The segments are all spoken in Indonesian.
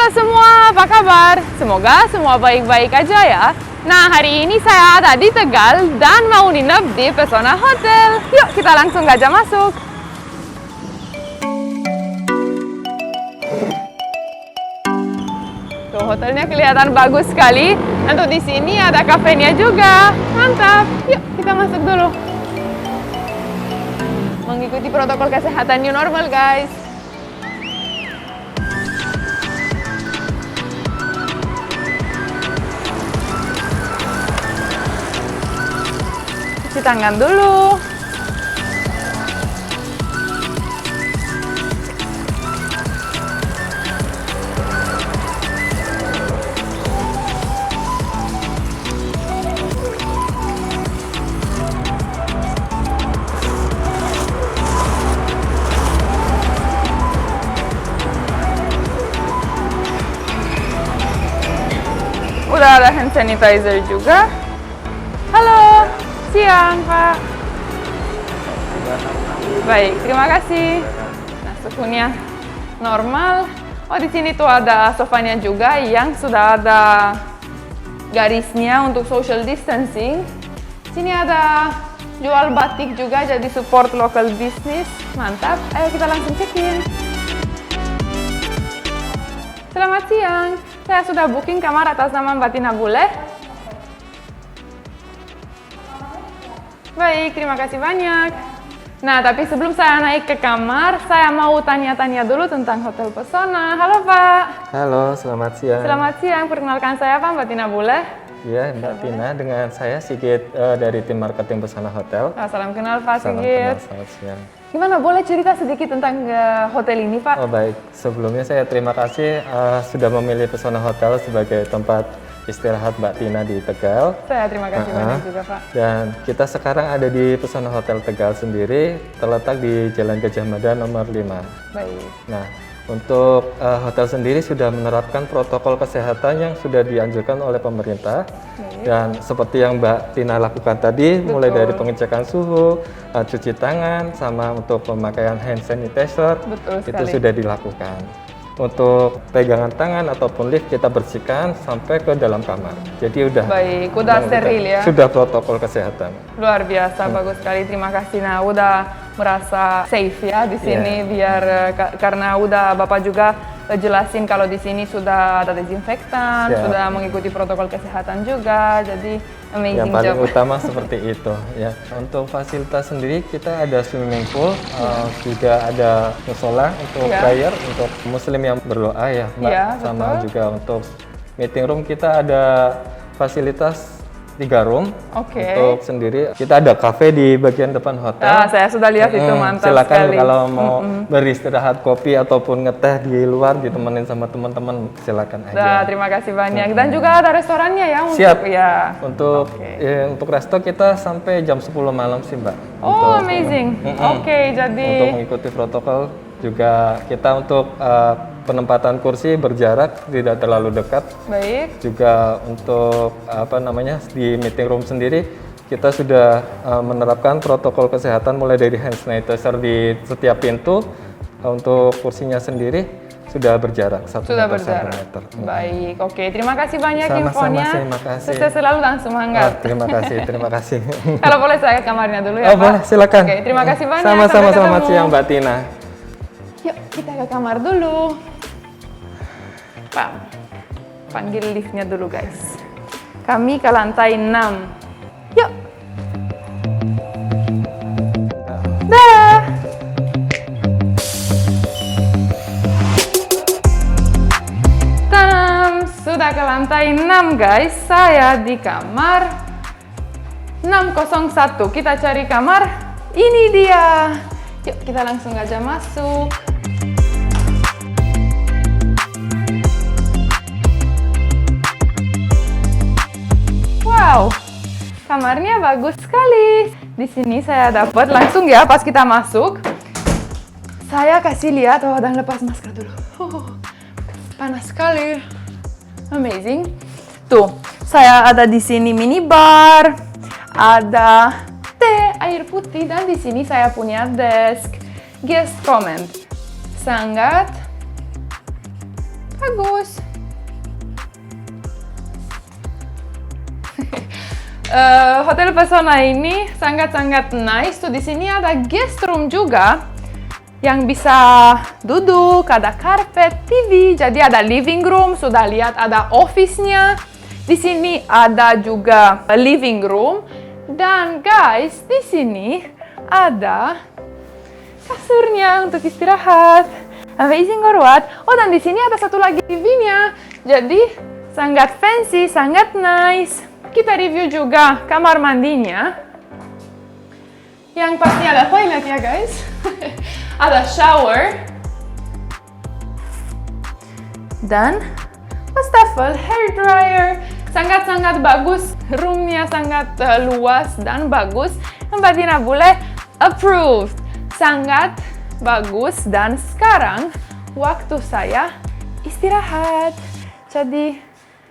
Semua, apa kabar? Semoga semua baik-baik aja ya. Nah, hari ini saya ada di Tegal dan mau nginep di Pesona Hotel. Yuk, kita langsung aja masuk. Tuh, hotelnya kelihatan bagus sekali. Untuk di sini ada kafenya juga. Mantap. Yuk, kita masuk dulu. Mengikuti protokol kesehatan new normal, guys. Cuci tangan dulu. Udah ada hand sanitizer juga. Halo. Siang, Pak. Baik, terima kasih. Nah, suhunya normal. Oh, di sini tuh ada sofanya juga yang sudah ada garisnya untuk social distancing. Sini ada jual batik juga, jadi support local business. Mantap. Ayo kita langsung check-in. Selamat siang. Saya sudah booking kamar atas nama Mbak Tina, boleh? Baik, terima kasih banyak. Nah, tapi sebelum saya naik ke kamar, saya mau tanya-tanya dulu tentang Hotel Pesona. Halo, Pak. Halo, selamat siang. Selamat siang, perkenalkan saya Pak, Mbak Tina, boleh? Iya, Mbak Tina, dengan saya Sigit dari tim marketing Pesona Hotel. Salam kenal, Pak Salam Sigit. kenal, selamat siang. Gimana, boleh cerita sedikit tentang hotel ini, Pak? Oh baik, sebelumnya saya terima kasih sudah memilih Pesona Hotel sebagai tempat istirahat Mbak Tina di Tegal. Saya terima kasih banyak juga, Pak. Dan kita sekarang ada di Pesona Hotel Tegal sendiri, terletak di Jalan Gajah Mada nomor 5. Baik. Nah, untuk hotel sendiri sudah menerapkan protokol kesehatan yang sudah dianjurkan oleh pemerintah. Baik. Dan seperti yang Mbak Tina lakukan tadi, mulai dari pengecekan suhu, cuci tangan, sama untuk pemakaian hand sanitizer, Betul itu sekali. sudah dilakukan. Untuk pegangan tangan ataupun lift kita bersihkan sampai ke dalam kamar. Jadi Baik, udah steril ya? Sudah protokol kesehatan. Luar biasa, bagus sekali. Terima kasih. Nah, udah merasa safe ya di sini, biar karena udah Bapak juga jelasin kalau di sini sudah ada desinfektan, sudah mengikuti protokol kesehatan juga. Jadi amazing yang paling job. utama seperti itu ya. Untuk fasilitas sendiri kita ada swimming pool, juga ada musola untuk prayer, untuk muslim yang berdoa ya, Mbak. Sama betul. juga untuk meeting room kita ada fasilitas 3 room. Untuk sendiri kita ada cafe di bagian depan hotel. Saya sudah lihat itu, mantap silakan sekali. kalau mau beristirahat kopi ataupun ngeteh di luar ditemenin sama teman-teman, silakan aja. Terima kasih banyak. Dan juga ada restorannya ya untuk Siap. ya. Untuk resto kita sampai jam 10 malam sih, Mbak. Oh, amazing. Jadi untuk mengikuti protokol juga kita untuk penempatan kursi berjarak, tidak terlalu dekat. Baik. Juga untuk di meeting room sendiri kita sudah menerapkan protokol kesehatan mulai dari hand sanitizer di setiap pintu. Untuk kursinya sendiri sudah berjarak 1 meter. Baik, terima kasih banyak Sama-sama, infonya. terima kasih. Sukses selalu dan semangat. Terima kasih. Kalau boleh saya ke kamarnya dulu ya, Pak. Boleh, silakan. Terima kasih banyak. Sama-sama, Sampai selamat ketemu. siang Mbak Tina. Yuk, kita ke kamar dulu. Pak, panggil liftnya dulu, guys. Kami ke lantai 6. Yuk. Dah. Sudah ke lantai 6, guys. Saya di kamar 601. Kita cari kamar. Ini dia. Yuk, kita langsung aja masuk. Wah, Wow, kamarnya bagus sekali. Di sini saya dapat langsung ya pas kita masuk. Saya kasih lihat, oh dan lepas masker dulu. Panas sekali. Amazing. Tuh, saya ada di sini minibar, ada teh, air putih, dan di sini saya punya desk. Guest comment. Sangat bagus. Hotel Pesona ini sangat-sangat nice. Tuh di sini ada guest room juga yang bisa duduk, ada karpet, TV. Jadi ada living room, sudah lihat ada office-nya. Di sini ada juga living room dan guys, di sini ada kasurnya untuk istirahat. Amazing or what? Oh, dan di sini ada satu lagi TV-nya. Jadi sangat fancy, sangat nice. Kita review juga kamar mandinya. Yang pasti ada toilet ya guys. Ada shower. Dan wastafel, hair dryer. Sangat-sangat bagus. Roomnya sangat luas dan bagus. Mbak Tina Bule approved. Sangat bagus dan sekarang waktu saya istirahat. Jadi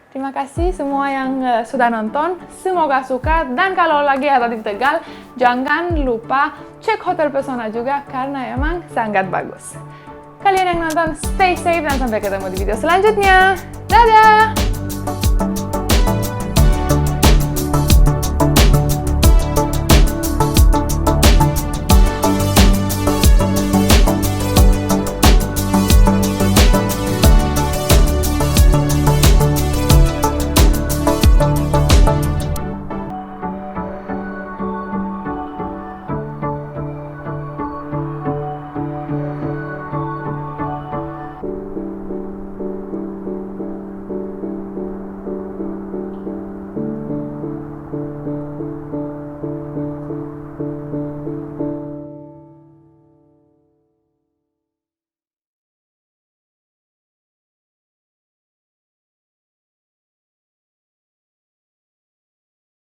terima kasih semua yang sudah nonton, semoga suka, dan kalau lagi ada di Tegal, jangan lupa cek Hotel Pesona juga karena emang sangat bagus. Kalian yang nonton, stay safe dan sampai ketemu di video selanjutnya. Dadah!